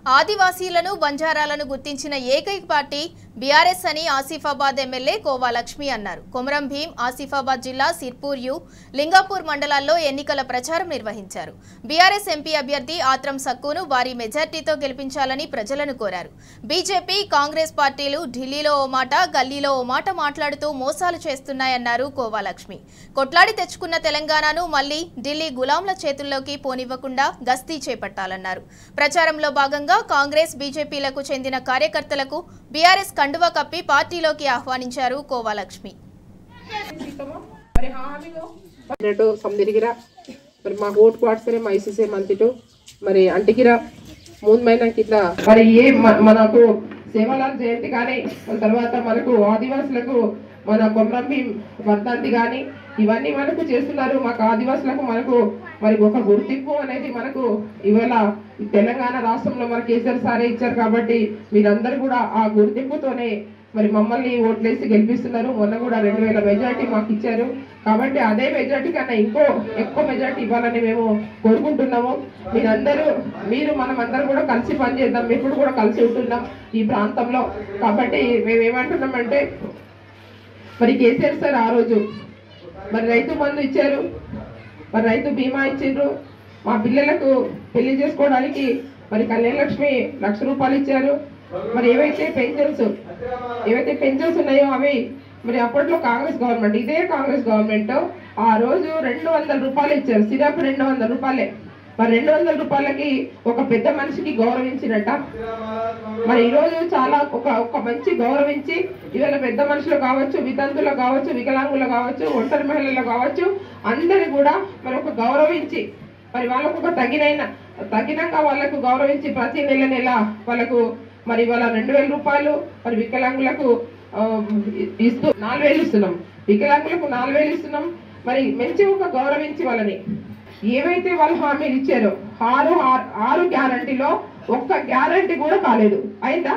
ఆదివాసీలను బంజారాలను గుర్తించిన ఏకైక party BRS అని ఆసిఫాబాద్ ఎమ్మెల్యే కోవా లక్ష్మి అన్నారు. కొమరం భీం ఆసిఫాబాద్ జిల్లా సిర్పూర్ యు లింగాపూర్ మండలాల్లో ఎన్నికల ప్రచారం నిర్వహించారు. బీఆర్ఎస్ ఎంపీ అభ్యర్థి ఆత్రం సక్కును భారీ మెజార్టీతో గెలిపించాలని ప్రజలను కోరారు. బీజేపీ కాంగ్రెస్ పార్టీలు ఢిల్లీలో ఓ మాట గల్లీలో ఓ మాట మాట్లాడుతూ మోసాలు చేస్తున్నాయన్నారు కోవా లక్ష్మి. కొట్లాడి తెచ్చుకున్న తెలంగాణను మళ్లీ ఢిల్లీ గులాంల చేతుల్లోకి పోనివ్వకుండా గస్తీ చేపట్టాలన్నారు. ప్రచారంలో భాగంగా కాంగ్రెస్ బీజేపీలకు చెందిన కార్యకర్తలకు బీఆర్ఎస్ కండువా కప్పి పార్టీలోకి ఆహ్వానించారు కోవా లక్ష్మి. మరి అంటికిరా ముందు ఇట్లా మరి ఏ మనకు సేవలాల్ జయంతి కానీ తర్వాత మనకు ఆదివాసులకు మన కొమరం భీం వర్ధంతి కానీ ఇవన్నీ మనకు చేస్తున్నారు. మాకు ఆదివాసులకు మనకు మరి ఒక గుర్తింపు అనేది మనకు ఇవాళ తెలంగాణ రాష్ట్రంలో మన కేసీఆర్ సారే ఇచ్చారు. కాబట్టి మీరందరూ కూడా ఆ గుర్తింపుతోనే మరి మమ్మల్ని ఓట్లేసి గెలిపిస్తున్నారు. మొన్న కూడా 2000 మెజార్టీ మాకు ఇచ్చారు. కాబట్టి అదే మెజార్టీ కన్నా ఇంకో ఎక్కువ మెజార్టీ ఇవ్వాలని మేము కోరుకుంటున్నాము. మీరు మనమందరం కూడా కలిసి పనిచేద్దాం. ఇప్పుడు కూడా కలిసి ఉంటున్నాం ఈ ప్రాంతంలో. కాబట్టి మేము ఏమంటున్నామంటే మరి కేసీఆర్ సార్ ఆ రోజు మరి రైతు బంధు ఇచ్చారు, మరి రైతు బీమా ఇచ్చిండ్రు. మా పిల్లలకు పెళ్లి చేసుకోవడానికి మరి కళ్యాణ లక్ష్మి ₹1,00,000 ఇచ్చారు. మరి ఏవైతే పెన్షన్స్ ఉన్నాయో అవి మరి అప్పట్లో కాంగ్రెస్ గవర్నమెంట్, ఇదే కాంగ్రెస్ గవర్నమెంట్ ఆ రోజు ₹200 ఇచ్చారు. సిరాపు ₹200. మరి ₹200కి ఒక పెద్ద మనిషికి గౌరవించినట్ట. మరి ఈరోజు చాలా ఒక మంచి గౌరవించి ఇవాళ పెద్ద మనుషులు కావచ్చు, వితంతులు కావచ్చు, వికలాంగులు కావచ్చు, ఒంటరి మహిళలు కావచ్చు, అందరి కూడా మరి ఒక గౌరవించి మరి వాళ్ళకు ఒక తగినంగా వాళ్ళకు గౌరవించి ప్రతి నెల వాళ్ళకు మరి ఇవాళ ₹2,000 మరి వికలాంగులకు ఇస్తూ 4,000 ఇస్తున్నాం. వికలాంగులకు 4,000 ఇస్తున్నాం. మరి మంచి ఒక గౌరవించి వాళ్ళని ఏవైతే వాళ్ళు హామీలు ఇచ్చారో 6 గ్యారంటీలో ఒక్క గ్యారంటీ కూడా కాలేదు. అయిందా?